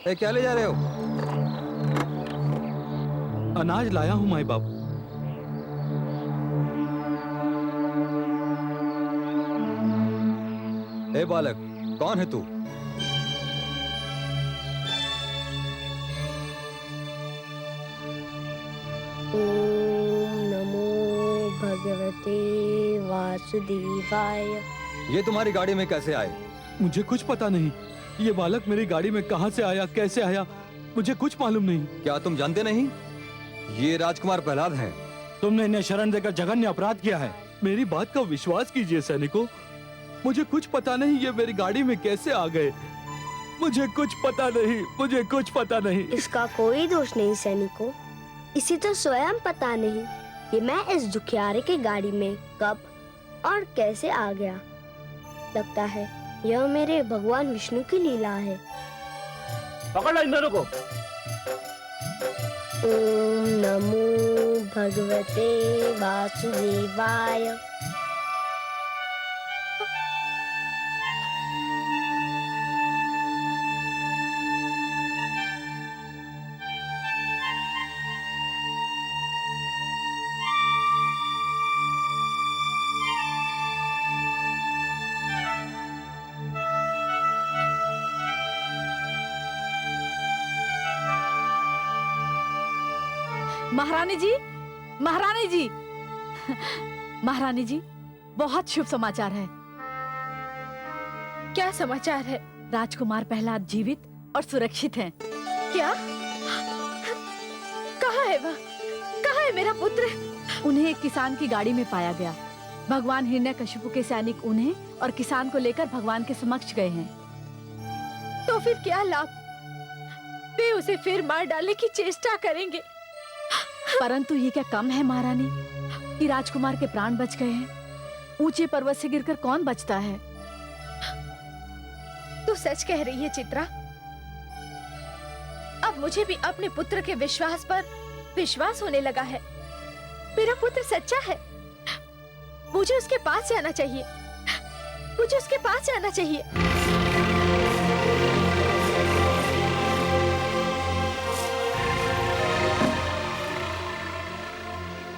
क्या ले जा रहे हो? अनाज लाया हूँ माई बाप। ए बालक, कौन है तू? ओम नमो भगवते वासुदेवाय। ये तुम्हारी गाड़ी में कैसे आए? मुझे कुछ पता नहीं। ये बालक मेरी गाड़ी में कहां से आया, कैसे आया, मुझे कुछ मालूम नहीं। क्या तुम जानते नहीं? ये राजकुमार प्रहलाद हैं। तुमने इन्हें शरण देकर जघन्य अपराध किया है। मेरी बात का विश्वास कीजिए सैनिकों, मुझे कुछ पता नहीं ये मेरी गाड़ी में कैसे आ गए। मुझे कुछ पता नहीं, मुझे कुछ पता नहीं। इसका कोई दोष नहीं सैनिकों, इसी तो स्वयं पता नहीं कि मैं इस दुखियारे की गाड़ी में कब और कैसे आ गया। लगता है यह मेरे भगवान विष्णु की लीला है। पकड़ लो इन दोनों को। ओम नमो भगवते वासुदेवाय। महारानी जी, महारानी जी, महारानी जी, बहुत शुभ समाचार है। क्या समाचार है? राजकुमार प्रहलाद जीवित और सुरक्षित हैं। क्या? कहाँ है वह? कहाँ है मेरा पुत्र? उन्हें एक किसान की गाड़ी में पाया गया। भगवान हिरण्यकशिपु के सैनिक उन्हें और किसान को लेकर भगवान के समक्ष गए हैं। तो फिर क्या लाभ? वे उसे फिर मार डालने की चेष्टा करेंगे। परंतु ये क्या कम है महारानी कि राजकुमार के प्राण बच गए हैं। ऊंचे पर्वत से गिरकर कौन बचता है? तू सच कह रही है चित्रा। अब मुझे भी अपने पुत्र के विश्वास पर विश्वास होने लगा है। मेरा पुत्र सच्चा है। मुझे उसके पास जाना चाहिए। मुझे उसके पास जाना चाहिए।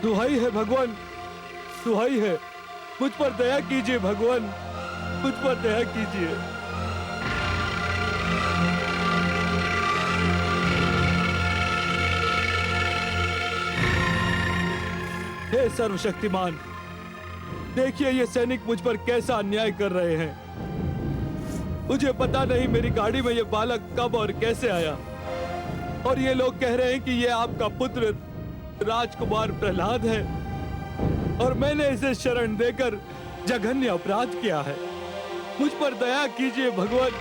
दुहाई है भगवान, दुहाई है, मुझ पर दया कीजिए भगवान, मुझ पर दया कीजिए। हे सर्वशक्तिमान, देखिए ये सैनिक मुझ पर कैसा अन्याय कर रहे हैं। मुझे पता नहीं मेरी गाड़ी में ये बालक कब और कैसे आया, और ये लोग कह रहे हैं कि ये आपका पुत्र राजकुमार प्रहलाद है और मैंने इसे शरण देकर जघन्य अपराध किया है। मुझ पर दया कीजिए भगवान,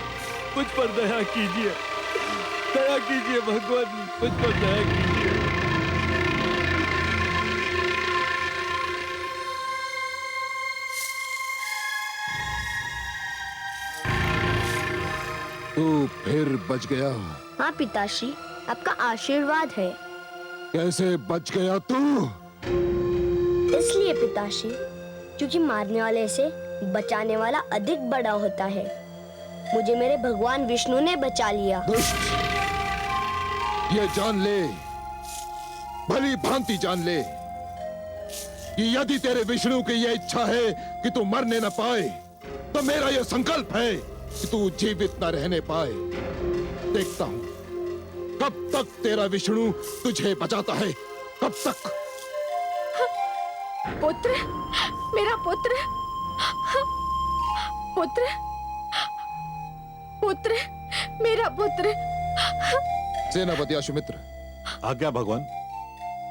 मुझ पर दया कीजिए, दया कीजिए भगवान, मुझ पर दया कीजिए। तू फिर बच गया। हाँ पिताश्री, आपका आशीर्वाद है। कैसे बच गया तू? इसलिए पिताश्री, क्योंकि मारने वाले से बचाने वाला अधिक बड़ा होता है। मुझे मेरे भगवान विष्णु ने बचा लिया। दुष्ट, ये जान ले, भली भांति जान ले कि यदि तेरे विष्णु की यह इच्छा है कि तू मरने न पाए, तो मेरा यह संकल्प है कि तू जीवित न रहने पाए। देखता हूं कब तक तेरा विष्णु तुझे बचाता है, कब तक। पुत्र, मेरा पुत्र, पुत्र, पुत्र, मेरा पुत्र। सेनापति अश्वमित्र, आज्ञा भगवान।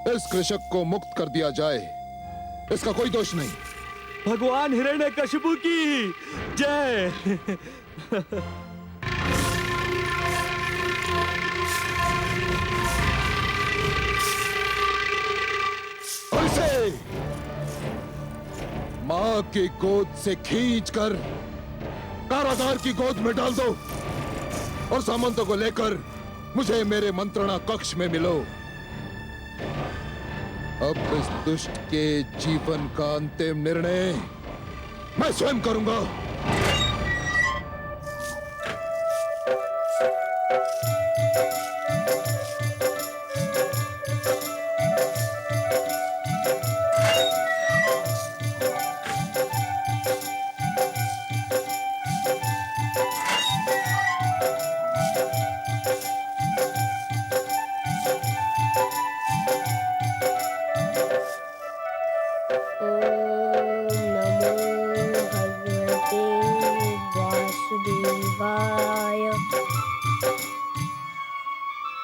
इस कृषक को मुक्त कर दिया जाए, इसका कोई दोष नहीं। भगवान हिरण्यकशिपु की जय। मां की गोद से खींचकर कारागार की गोद में डाल दो और सामंतों को लेकर मुझे मेरे मंत्रणा कक्ष में मिलो। अब इस दुष्ट के जीवन का अंतिम निर्णय मैं स्वयं करूंगा।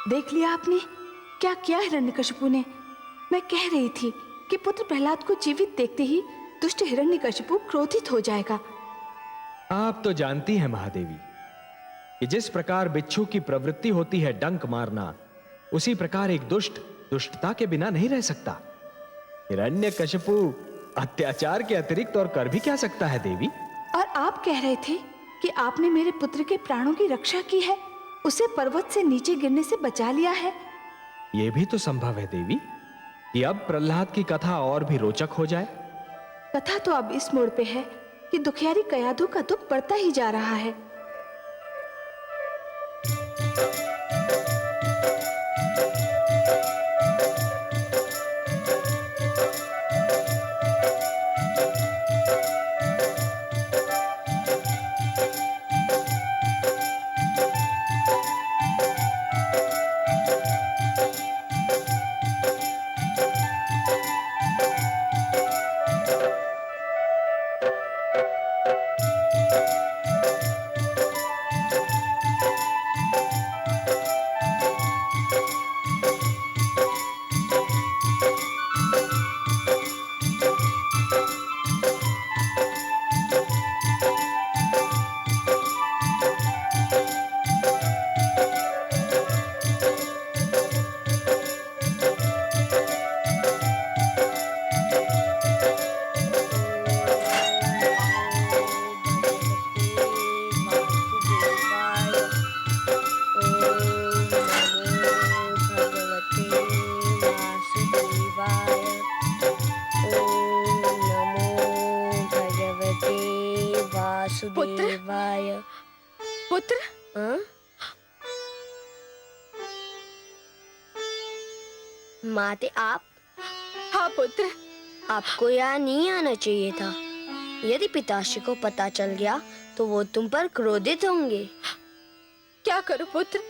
देख लिया आपने क्या किया हिरण्यकशिपु ने। मैं कह रही थी कि पुत्र प्रहलाद को जीवित देखते ही दुष्ट हिरण्यकशिपु क्रोधित हो जाएगा। आप तो जानती हैं महादेवी कि जिस प्रकार बिच्छू की प्रवृत्ति होती है डंक मारना, उसी प्रकार एक दुष्ट दुष्टता के बिना नहीं रह सकता। हिरण्यकशिपु अत्याचार के अतिरिक्त और कर भी क्या सकता है देवी? और आप कह रहे थे कि आपने मेरे पुत्र के प्राणों की रक्षा की है, उसे पर्वत से नीचे गिरने से बचा लिया है। यह भी तो संभव है देवी कि अब प्रहलाद की कथा और भी रोचक हो जाए। कथा तो अब इस मोड़ पे है कि दुखियारी कयाधु का दुख बढ़ता ही जा रहा है। वासुदेवाय। पुत्र हाँ? माते आप? हाँ पुत्र। आपको यहाँ नहीं आना चाहिए था। यदि पिताश्री को पता चल गया तो वो तुम पर क्रोधित होंगे। क्या करूं पुत्र,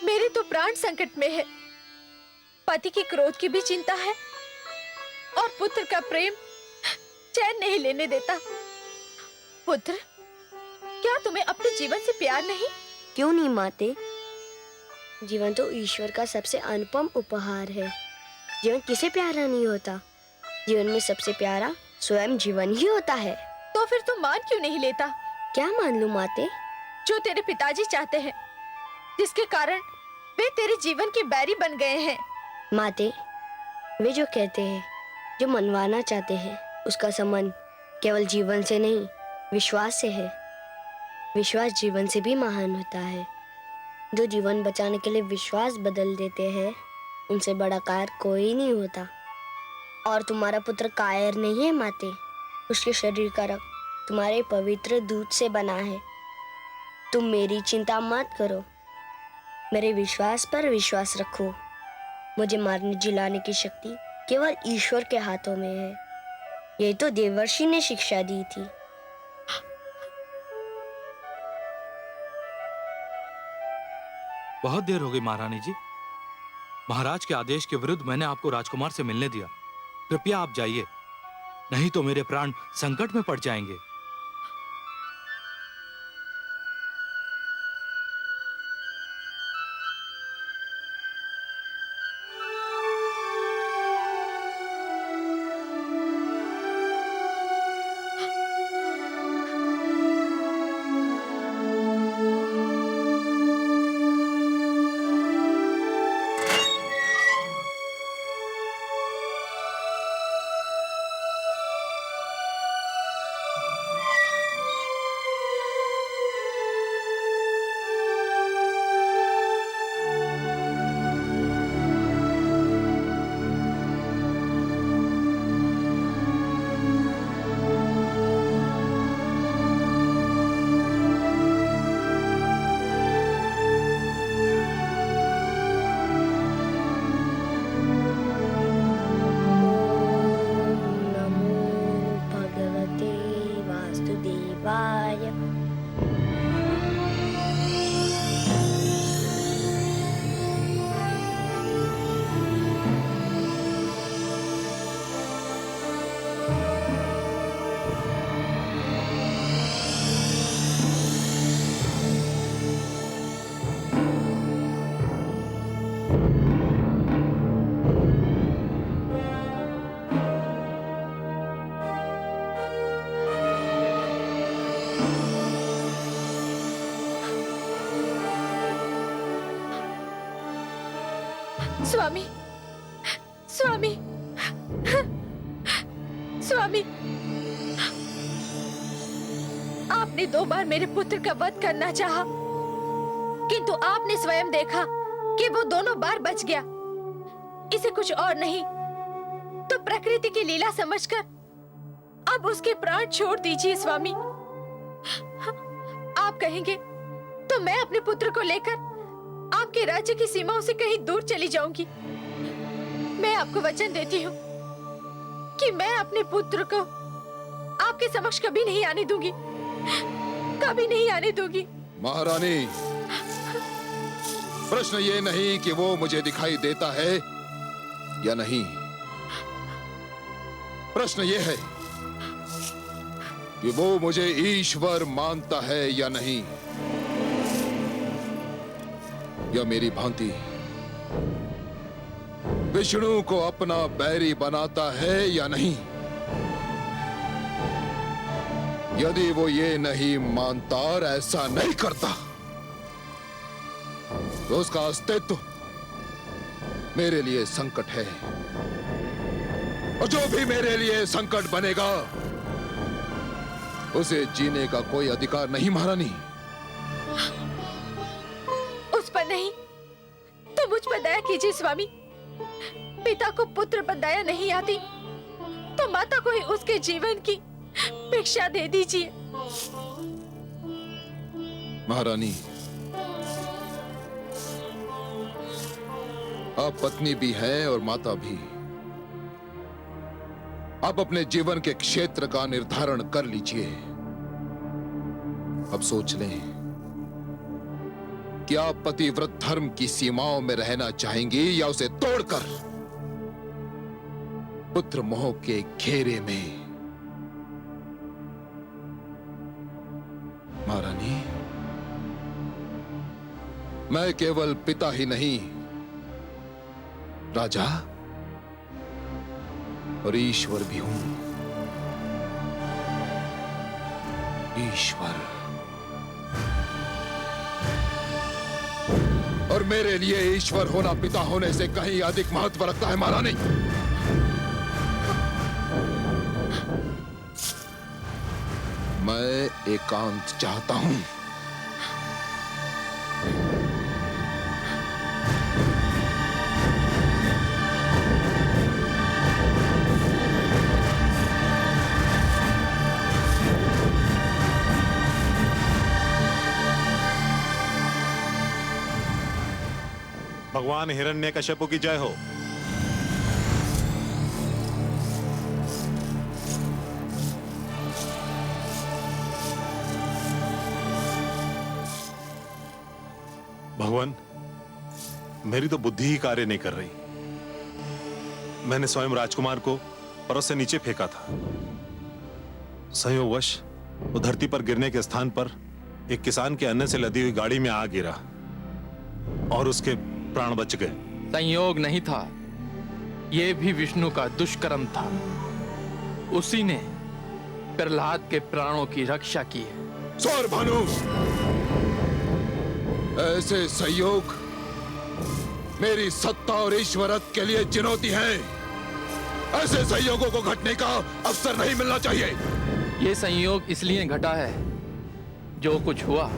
मेरे तो प्राण संकट में है। पति के क्रोध की भी चिंता है और पुत्र का प्रेम चैन नहीं लेने देता। पुत्र, क्या तुम्हें अपने जीवन से प्यार नहीं? क्यों नहीं माते? जीवन तो ईश्वर का सबसे अनुपम उपहार है। जीवन किसे प्यारा नहीं होता? जीवन में सबसे प्यारा स्वयं जीवन ही होता है। तो फिर तुम मान क्यों नहीं लेता? क्या मान लूं माते? जो तेरे पिताजी चाहते हैं, जिसके कारण वे तेरे जीवन के बैरी बन गए हैं। माते, वे जो कहते हैं, जो मनवाना चाहते हैं, उसका संबंध केवल जीवन से नहीं, विश्वास से है। विश्वास जीवन से भी महान होता है। जो जीवन बचाने के लिए विश्वास बदल देते हैं, उनसे बड़ा कायर कोई नहीं होता। और तुम्हारा पुत्र कायर नहीं है माते। उसके शरीर का रक्त तुम्हारे पवित्र दूध से बना है। तुम मेरी चिंता मत करो, मेरे विश्वास पर विश्वास रखो। मुझे मारने जिलाने की शक्ति केवल ईश्वर के हाथों में है। यही तो देवर्षि ने शिक्षा दी थी। बहुत देर हो गई महारानी जी। महाराज के आदेश के विरुद्ध मैंने आपको राजकुमार से मिलने दिया। कृपया आप जाइए, नहीं तो मेरे प्राण संकट में पड़ जाएंगे। स्वामी, स्वामी, स्वामी, आपने 2 बार मेरे पुत्र का वध करना चाहा, किंतु आपने स्वयं देखा कि वो दोनों बार बच गया। इसे कुछ और नहीं तो प्रकृति की लीला समझकर अब उसके प्राण छोड़ दीजिए स्वामी। आप कहेंगे तो मैं अपने पुत्र को लेकर आपके राज्य की सीमाओं से कहीं दूर चली जाऊंगी। मैं आपको वचन देती हूँ कि मैं अपने पुत्र को आपके समक्ष कभी नहीं आने दूंगी, कभी नहीं आने दूंगी। महारानी, प्रश्न ये नहीं कि वो मुझे दिखाई देता है या नहीं, प्रश्न ये है कि वो मुझे ईश्वर मानता है या नहीं, या मेरी भांति विष्णु को अपना बैरी बनाता है या नहीं। यदि वो ये नहीं मानता और ऐसा नहीं करता तो उसका अस्तित्व मेरे लिए संकट है, और जो भी मेरे लिए संकट बनेगा उसे जीने का कोई अधिकार नहीं। महारानी, उस पर नहीं तो मुझ पर दया कीजिए स्वामी। पिता को पुत्र पर दया नहीं आती तो माता को ही उसके जीवन की भिक्षा दे दीजिए। महारानी, आप पत्नी भी हैं और माता भी। आप अपने जीवन के क्षेत्र का निर्धारण कर लीजिए। अब सोच लें कि आप पतिव्रत धर्म की सीमाओं में रहना चाहेंगी या उसे तोड़कर पुत्र मोह के घेरे में। महारानी, मैं केवल पिता ही नहीं, राजा और ईश्वर भी हूं। ईश्वर, और मेरे लिए ईश्वर होना पिता होने से कहीं अधिक महत्व रखता है। महारानी, मैं एकांत चाहता हूं। भगवान हिरण्यकश्यप की जय हो। भगवान, मेरी तो बुद्धि ही कार्य नहीं कर रही। मैंने स्वयं राजकुमार को पर्वत से नीचे फेंका था। संयोगवश वो धरती पर गिरने के स्थान पर एक किसान के अन्न से लदी हुई गाड़ी में आ गिरा और उसके प्राण बच गए। संयोग नहीं था, यह भी विष्णु का दुष्कर्म था। उसी ने प्रहलाद के प्राणों की रक्षा की है। सौर भानु, ऐसे संयोग मेरी सत्ता और ईश्वरत्व के लिए चुनौती है। ऐसे संयोगों को घटने का अवसर नहीं मिलना चाहिए। यह संयोग इसलिए घटा है, जो कुछ हुआ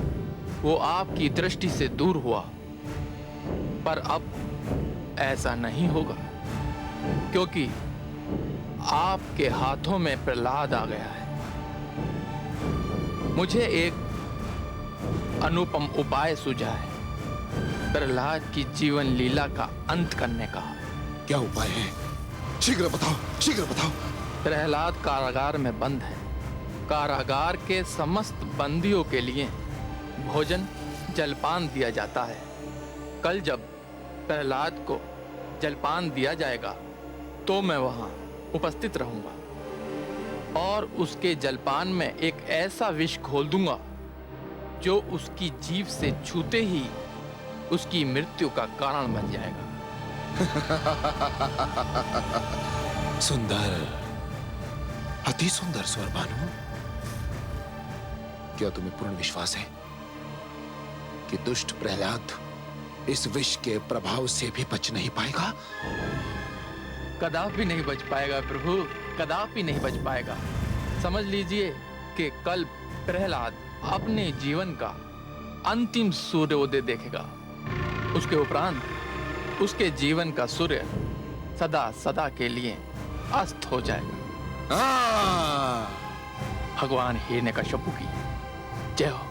वो आपकी दृष्टि से दूर हुआ, पर अब ऐसा नहीं होगा, क्योंकि आपके हाथों में प्रहलाद आ गया है। मुझे एक अनुपम उपाय सूझा है प्रहलाद की जीवन लीला का अंत करने का। क्या उपाय है? शीघ्र बताओ, शीघ्र बताओ। प्रहलाद कारागार में बंद है। कारागार के समस्त बंदियों के लिए भोजन जलपान दिया जाता है। कल जब प्रहलाद को जलपान दिया जाएगा तो मैं वहां उपस्थित रहूंगा और उसके जलपान में एक ऐसा विष घोल दूंगा जो उसकी जीभ से छूते ही उसकी मृत्यु का कारण बन जाएगा। सुंदर, अति सुंदर स्वर भानु। क्या तुम्हें पूर्ण विश्वास है कि दुष्ट प्रहलाद इस विष के प्रभाव से भी बच नहीं पाएगा। कदापि नहीं बच पाएगा प्रभु, कदापि नहीं बच पाएगा। समझ लीजिए कि कल प्रहलाद अपने जीवन का अंतिम सूर्योदय देखेगा। उसके उपरांत उसके जीवन का सूर्य सदा सदा के लिए अस्त हो जाएगा। भगवान हिरण्यकश्यपु की जय हो।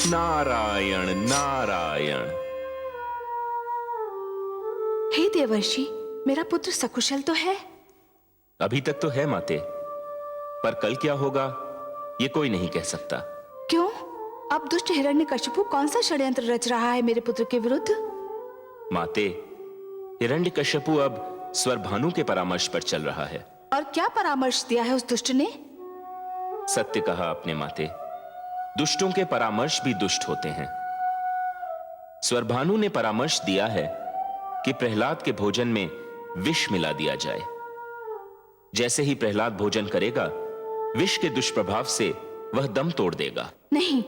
नारायण नारायण। हे देवर्षि, मेरा पुत्र सकुशल तो है? अभी तक तो है माते, पर कल क्या होगा ये कोई नहीं कह सकता। क्यों? अब दुष्ट हिरण्यकशिपु कौन सा षड्यंत्र रच रहा है मेरे पुत्र के विरुद्ध? माते, हिरण्यकश्यपु अब स्वरभानु के परामर्श पर चल रहा है। और क्या परामर्श दिया है उस दुष्ट ने? सत्य कहा आपने माते, दुष्टों के परामर्श भी दुष्ट होते हैं। स्वरभानु ने परामर्श दिया है कि प्रहलाद के भोजन में विष मिला दिया जाए। जैसे ही प्रहलाद भोजन करेगा, विष के दुष्प्रभाव से वह दम तोड़ देगा। नहीं,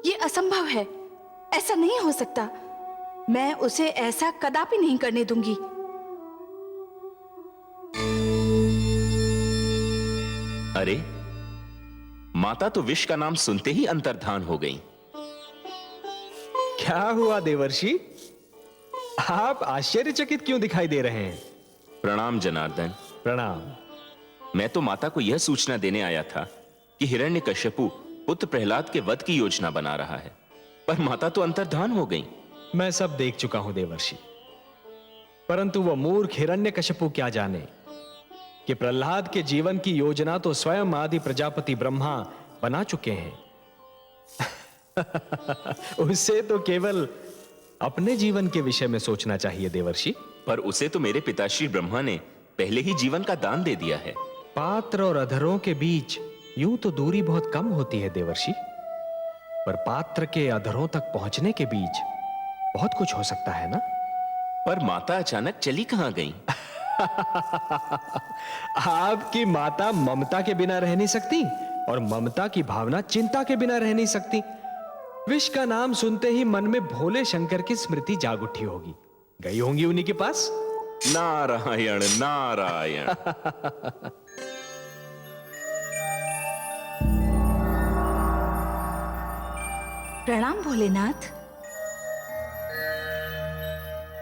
ये असंभव है, ऐसा नहीं हो सकता। मैं उसे ऐसा कदापि नहीं करने दूंगी। अरे, माता तो विष का नाम सुनते ही अंतर्धान हो गई। क्या हुआ देवर्षि, आप आश्चर्यचकित क्यों दिखाई दे रहे हैं? प्रणाम जनार्दन। प्रणाम। मैं तो माता को यह सूचना देने आया था कि हिरण्यकश्यपु पुत्र प्रहलाद के वध की योजना बना रहा है, पर माता तो अंतर्धान हो गई। मैं सब देख चुका हूं देवर्षि, परंतु वह मूर्ख हिरण्यकश्यपु क्या जाने कि प्रहलाद के जीवन की योजना तो स्वयं आदि प्रजापति ब्रह्मा बना चुके हैं। उससे तो केवल अपने जीवन के विषय में सोचना चाहिए देवर्षि। पर उसे तो मेरे पिताश्री ब्रह्मा ने पहले ही जीवन का दान दे दिया है। पात्र और अधरों के बीच यूं तो दूरी बहुत कम होती है देवर्षि, पर पात्र के अधरों तक पहुंचने के बीच बहुत कुछ हो सकता है ना। पर माता अचानक चली कहां गई? आपकी माता ममता के बिना रह नहीं सकती, और ममता की भावना चिंता के बिना रह नहीं सकती। विष का नाम सुनते ही मन में भोले शंकर की स्मृति जाग उठी होगी। गई होंगी उन्हीं के पास। नारायण नारायण। प्रणाम भोलेनाथ।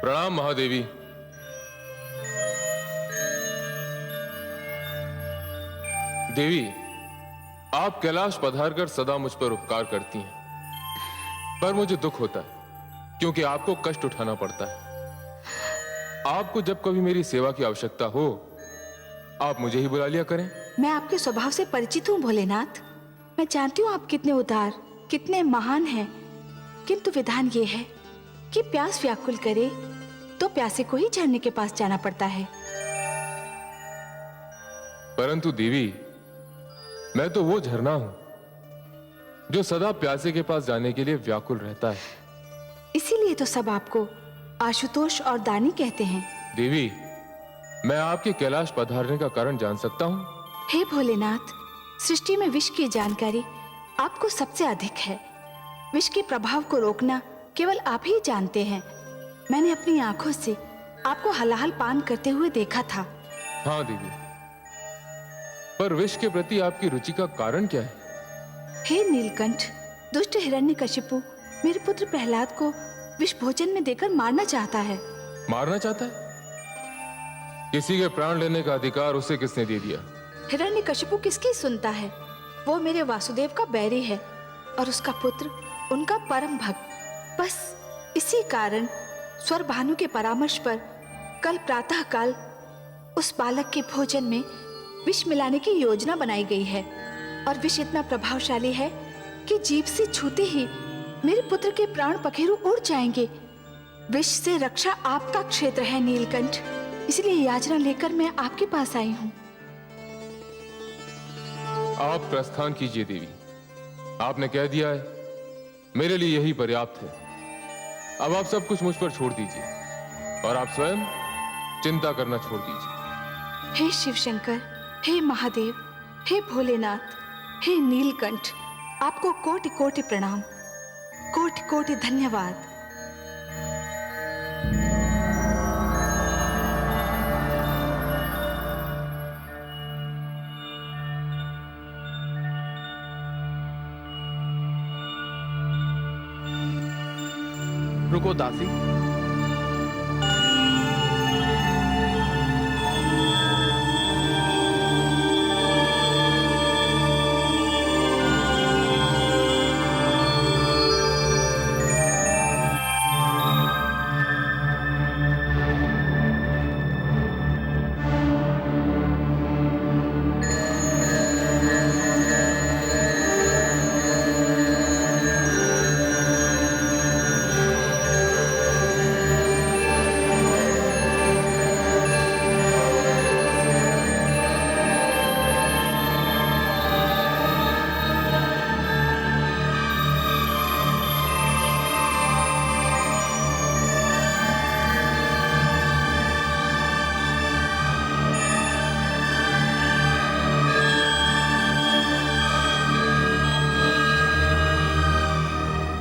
प्रणाम महादेवी। देवी, आप कैलाश पधारकर सदा मुझ पर उपकार करती हैं, पर मुझे दुख होता है क्योंकि आपको कष्ट उठाना पड़ता है। आपको जब कभी मेरी सेवा की आवश्यकता हो, आप मुझे ही बुला लिया करें। मैं आपके स्वभाव से परिचित हूँ भोलेनाथ। मैं जानती हूँ आप कितने उदार, कितने महान हैं, किंतु विधान ये है कि प्यास व्याकुल करे तो प्यासे को ही झरने के पास जाना पड़ता है। परंतु देवी, मैं तो वो झरना हूं जो सदा प्यासे के पास जाने के लिए व्याकुल रहता है। इसीलिए तो सब आपको आशुतोष और दानी कहते हैं। देवी, मैं आपके कैलाश पधारने का कारण जान सकता हूं? हे भोलेनाथ, सृष्टि में विष की जानकारी आपको सबसे अधिक है। विष के प्रभाव को रोकना केवल आप ही जानते हैं। मैंने अपनी आंखों से आपको हलाहल पान करते हुए देखा था। हाँ देवी, पर विष के प्रति आपकी रुचि का कारण क्या है? हे नीलकंठ, दुष्ट हिरण्यकशिपु मेरे पुत्र प्रहलाद को विष भोजन में देकर मारना चाहता है। मारना चाहता है? किसी के प्राण लेने का अधिकार उसे किसने दे दिया? हिरण्यकशिपु किसकी सुनता है? वो मेरे वासुदेव का बैरी है और उसका पुत्र उनका परम भक्त। बस इसी कारण स्वरभानु के परामर्श पर कल प्रातः काल उस बालक के भोजन में विष मिलाने की योजना बनाई गई है। और विष इतना प्रभावशाली है कि जीभ से छूते ही मेरे पुत्र के प्राण पखेरु उड़ जाएंगे। विष से रक्षा आपका क्षेत्र है नीलकंठ, इसलिए याचना लेकर मैं आपके पास आई हूँ। आप प्रस्थान कीजिए देवी, आपने कह दिया है, मेरे लिए यही पर्याप्त है। अब आप सब कुछ मुझ पर छोड़ दीजिए और आप स्वयं चिंता करना छोड़ दीजिए। हे शिव शंकर, हे महादेव, हे भोलेनाथ, हे नीलकंठ, आपको कोटि कोटि प्रणाम, कोटि कोटि धन्यवाद। रुको दासी,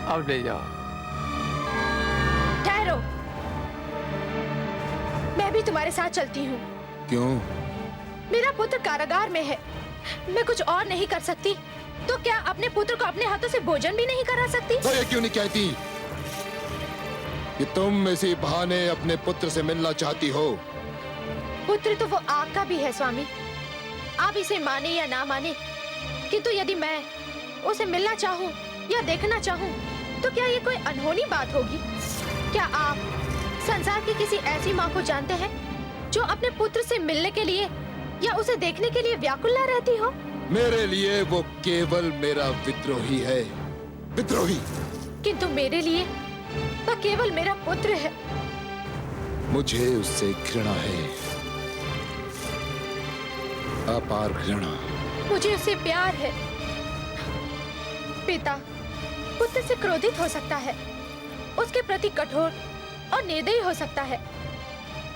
अब ले जाओ। ठहरो, मैं भी तुम्हारे साथ चलती हूँ। क्यों? मेरा पुत्र कारागार में है, मैं कुछ और नहीं कर सकती, तो क्या अपने पुत्र को अपने हाथों से भोजन भी नहीं करा सकती? तो ये क्यों नहीं कहती कि तुम इसी बहाने अपने पुत्र से मिलना चाहती हो? पुत्र तो वो आपका भी है स्वामी, आप इसे माने या ना माने, किंतु यदि मैं उसे मिलना चाहूँ या देखना चाहूँ तो क्या ये कोई अनहोनी बात होगी? क्या आप संसार की किसी ऐसी माँ को जानते हैं जो अपने पुत्र से मिलने के लिए या उसे देखने के लिए व्याकुल न रहती हो? मेरे लिए वो केवल मेरा विद्रोही है, विद्रोही। किंतु मेरे लिए वह केवल मेरा पुत्र है। मुझे उससे घृणा है, अपार घृणा। मुझे उससे प्यार है। पिता पुत्र से क्रोधित हो सकता है, उसके प्रति कठोर और निर्दयी हो सकता है,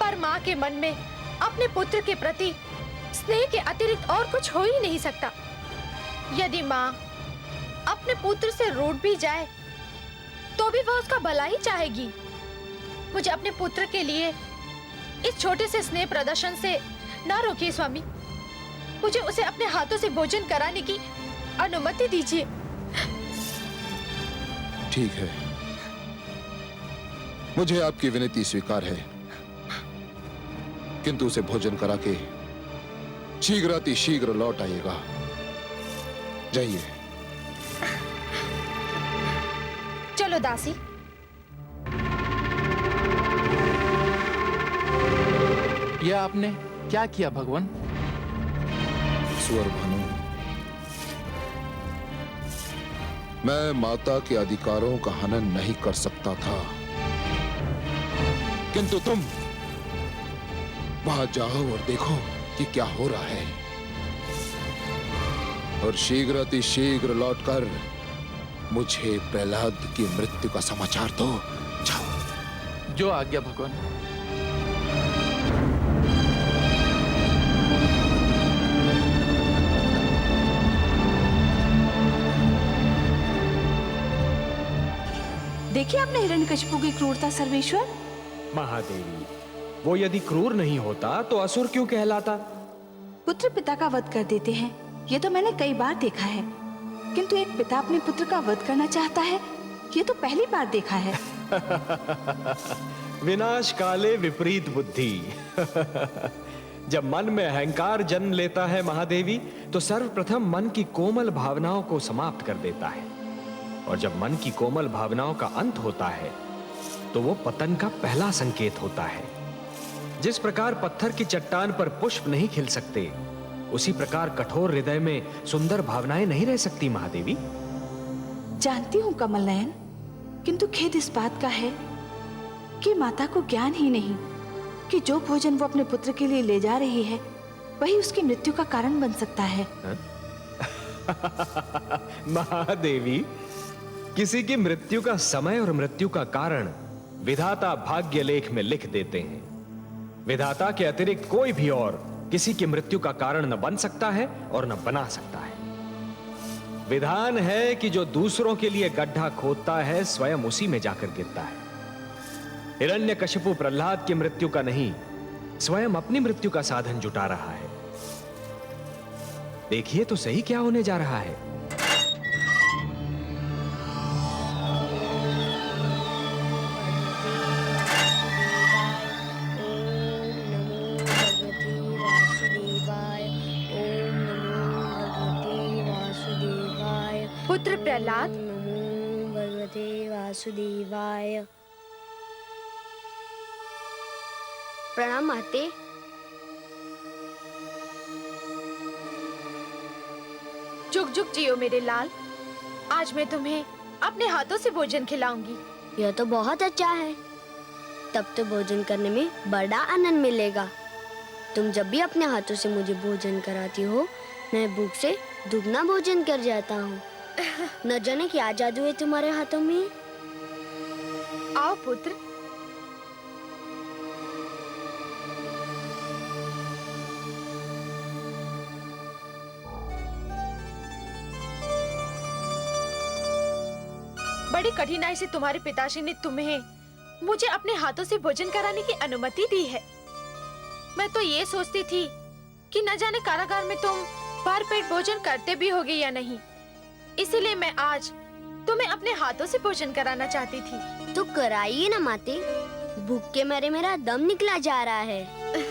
पर माँ के मन में अपने पुत्र के प्रति स्नेह के अतिरिक्त और कुछ हो ही नहीं सकता। यदि माँ अपने पुत्र से रूठ भी जाए तो भी वह उसका भला ही चाहेगी। मुझे अपने पुत्र के लिए इस छोटे से स्नेह प्रदर्शन से ना रोकिए स्वामी, मुझे उसे अपने हाथों से भोजन कराने की अनुमति दीजिए। ठीक है, मुझे आपकी विनती स्वीकार है, किंतु उसे भोजन करा के शीघ्र लौट आइएगा। जाइए। चलो दासी। यह आपने क्या किया भगवान? सुअर भानु, मैं माता के अधिकारों का हनन नहीं कर सकता था, किंतु तुम वहां जाओ और देखो कि क्या हो रहा है, और शीघ्र लौटकर मुझे प्रहलाद की मृत्यु का समाचार दो। जाओ। जो आज्ञा भगवान। देखिए आपने हिरण्यकशिपु की क्रूरता सर्वेश्वर। महादेवी, वो यदि क्रूर नहीं होता तो असुर क्यों कहलाता? पुत्र पिता का वध कर देते हैं, ये तो मैंने कई बार देखा है, किंतु एक पिता अपने पुत्र का वध करना चाहता है, ये तो पहली बार देखा है। विनाश काले विपरीत बुद्धि। जब मन में अहंकार जन्म लेता है महादेवी, तो सर्वप्रथम मन की कोमल भावनाओं को समाप्त कर देता है, और जब मन की कोमल भावनाओं का अंत होता है तो वो पतन का पहला संकेत होता है। जिस प्रकार पत्थर की चट्टान पर पुष्प नहीं खिल सकते, उसी प्रकार कठोर हृदय में सुंदर भावनाएं नहीं रह सकती महादेवी। जानती हूँ कमल नयन, किंतु खेद इस बात का है कि माता को ज्ञान ही नहीं कि जो भोजन वो अपने पुत्र के लिए ले जा रही है वही उसकी मृत्यु का कारण बन सकता है। महादेवी, किसी की मृत्यु का समय और मृत्यु का कारण विधाता भाग्य लेख में लिख देते हैं। विधाता के अतिरिक्त कोई भी और किसी की मृत्यु का कारण न बन सकता है और न बना सकता है। विधान है कि जो दूसरों के लिए गड्ढा खोदता है स्वयं उसी में जाकर गिरता है। हिरण्यकशिपु प्रहलाद की मृत्यु का नहीं, स्वयं अपनी मृत्यु का साधन जुटा रहा है। देखिए तो सही क्या होने जा रहा है। पुत्र प्रहलाद, नमो भगवते वासुदेवाय। प्रणाम माते। जुग जुग जियो मेरे लाल। आज मैं तुम्हें अपने हाथों से भोजन खिलाऊंगी। यह तो बहुत अच्छा है। तब तो भोजन करने में बड़ा आनंद मिलेगा। तुम जब भी अपने हाथों से मुझे भोजन कराती हो, मैं भूख से दुगना भोजन कर जाता हूँ। न जाने क्या जादू है तुम्हारे हाथों में। आओ पुत्र। बड़ी कठिनाई से तुम्हारे पिताश्री ने तुम्हें मुझे अपने हाथों से भोजन कराने की अनुमति दी है। मैं तो ये सोचती थी कि न जाने कारागार में तुम भर पेट भोजन करते भी होगे या नहीं, इसीलिए मैं आज तुम्हें अपने हाथों से भोजन कराना चाहती थी। तो कराइए ना माते, भूख के मारे मेरा दम निकला जा रहा है।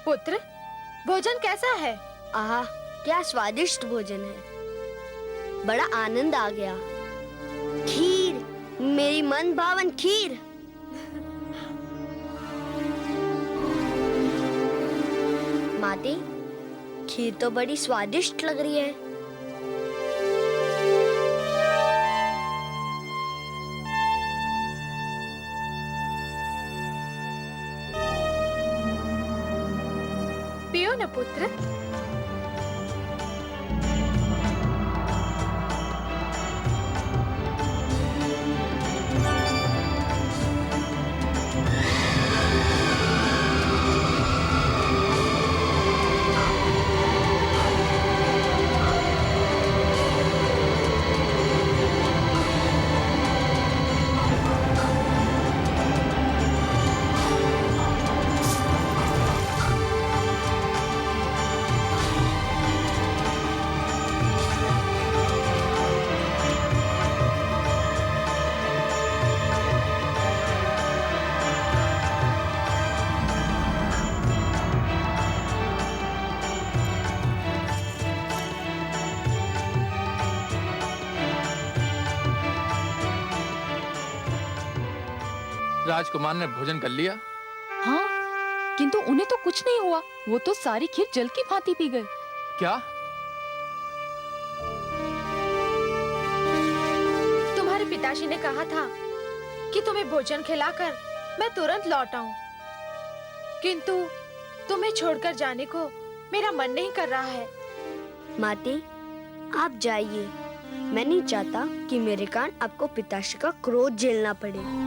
पुत्र, भोजन कैसा है? आहा, क्या स्वादिष्ट भोजन है। बड़ा आनंद आ गया। खीर, मेरी मन भावन खीर। माते, खीर तो बड़ी स्वादिष्ट लग रही है। पियो न पुत्र। राजकुमार ने भोजन कर लिया? हाँ, किंतु उन्हें तो कुछ नहीं हुआ। वो तो सारी खीर जल की भांति पी गए। क्या? तुम्हारे पिताजी ने कहा था कि तुम्हें भोजन खिलाकर मैं तुरंत लौट आऊं, किंतु तुम्हें छोड़कर जाने को मेरा मन नहीं कर रहा है। माते, आप जाइए। मैं नहीं चाहता कि मेरे कारण आपको पिताश्री का क्रोध झेलना पड़े।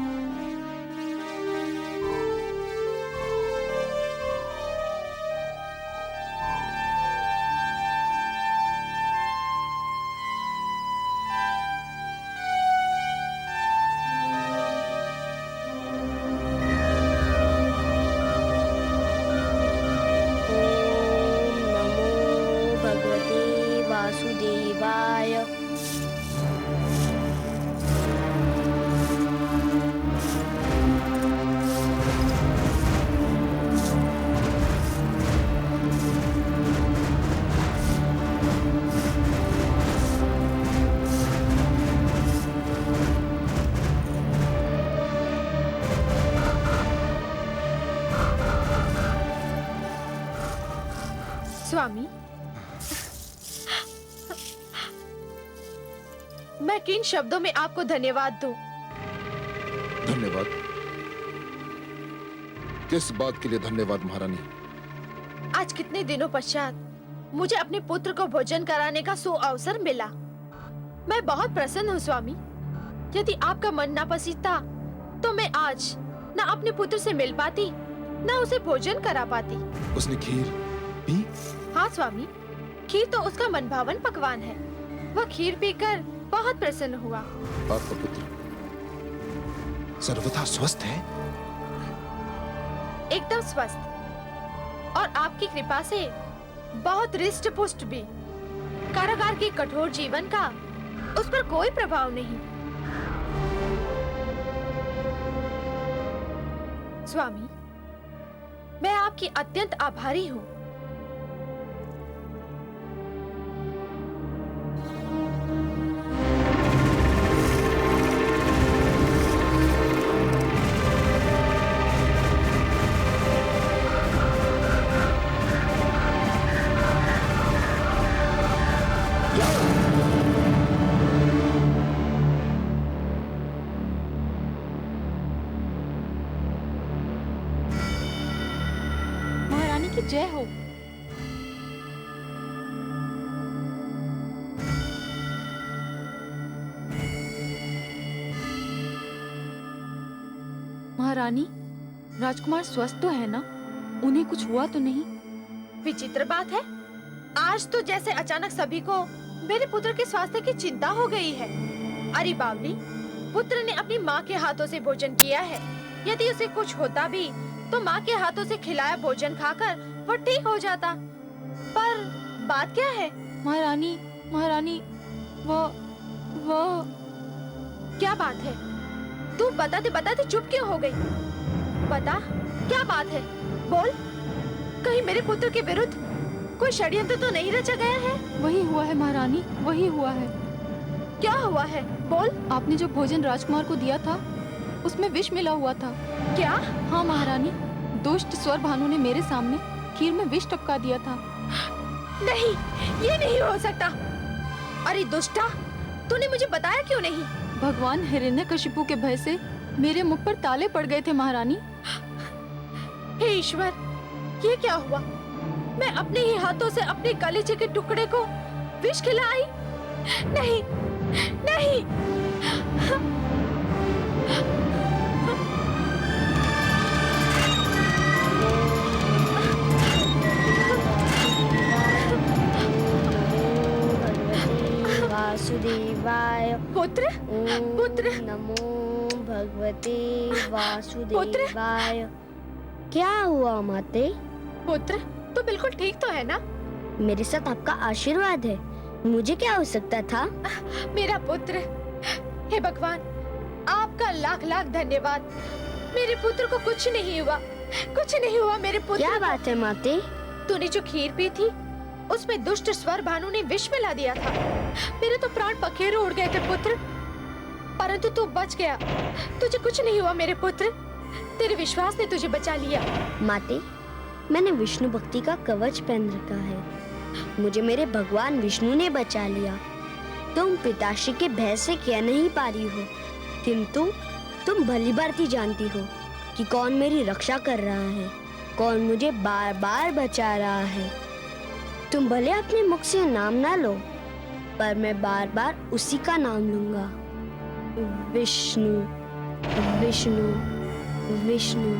वासुदेवाय। स्वामी, मैं किन शब्दों में आपको धन्यवाद दूं? धन्यवाद? किस बात के लिए धन्यवाद महारानी? आज कितने दिनों पश्चात मुझे अपने पुत्र को भोजन कराने का सुअवसर मिला। मैं बहुत प्रसन्न हूँ स्वामी। यदि आपका मन ना पसीजता तो मैं आज ना अपने पुत्र से मिल पाती, ना उसे भोजन करा पाती। उसने खीर पी? हाँ स्वामी, खीर तो उसका मनभावन पकवान है। वह खीर पीकर बहुत प्रसन्न हुआ। आपका पुत्र सर्वथा स्वस्थ है? एकदम स्वस्थ, और आपकी कृपा से बहुत रिष्ट पुष्ट भी। कारागार के कठोर जीवन का उस पर कोई प्रभाव नहीं। स्वामी, मैं आपकी अत्यंत आभारी हूँ। महारानी की जय हो। महारानी, राजकुमार स्वस्थ तो है ना? उन्हें कुछ हुआ तो नहीं? विचित्र बात है, आज तो जैसे अचानक सभी को मेरे पुत्र के स्वास्थ्य की चिंता हो गई है। अरे बावली, पुत्र ने अपनी माँ के हाथों से भोजन किया है। यदि उसे कुछ होता भी तो माँ के हाथों से खिलाया भोजन खाकर वो ठीक हो जाता। पर बात क्या है? महारानी, महारानी, वो क्या बात है? तू बताते बताते चुप क्यों हो गई? बता, क्या बात है? बोल। कहीं मेरे पुत्र के विरुद्ध कोई षड्यंत्र तो नहीं रचा गया है? वही हुआ है महारानी, वही हुआ है। क्या हुआ है? बोल। आपने जो भोजन राजकुमार को दिया था उसमें विष मिला हुआ था। क्या? हाँ महारानी, दुष्ट स्वर भानु ने मेरे सामने खीर में विष टपका दिया था। नहीं, ये नहीं हो सकता। अरे दुष्टा, तूने मुझे बताया क्यों नहीं? भगवान हिरण्यकशिपु के भय से मेरे मुख पर ताले पड़ गए थे महारानी। हे ईश्वर, ये क्या हुआ? मैं अपने ही हाथों से अपने गलीचे के टुकड़े को विष खिलाई? नहीं, नहीं। वासुदेवाय। पुत्र, पुत्र, नमो भगवते वासुदेवाय। क्या हुआ माते? पुत्र, तो बिल्कुल ठीक तो है ना? मेरे साथ आपका आशीर्वाद है, मुझे क्या हो सकता था? मेरा पुत्र, हे भगवान, आपका लाख लाख धन्यवाद। मेरे पुत्र को कुछ नहीं हुआ, कुछ नहीं हुआ मेरे पुत्र। क्या बात है माते? तूने जो खीर पी थी उसमें दुष्ट स्वर भानु ने विष मिला दिया था। मेरे तो प्राण पखेरु उड़ गए थे पुत्र, परंतु तू बच गया। तुझे कुछ नहीं हुआ मेरे पुत्र, तेरे विश्वास ने तुझे बचा लिया। माते, मैंने विष्णु भक्ति का कवच पहन रखा है, मुझे मेरे भगवान विष्णु ने बचा लिया। तुम पिताश्री के भय से कह नहीं पा रही हो, किंतु तुम भली भांति जानती हो कि कौन मेरी रक्षा कर रहा है, कौन मुझे बार बार बचा रहा है। तुम भले अपने मुख से नाम ना लो, पर मैं बार बार उसी का नाम लूंगा, विष्णु विष्णु विष्णु।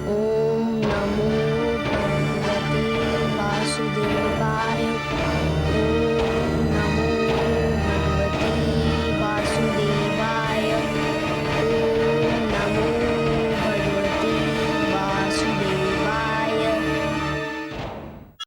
ओम नमो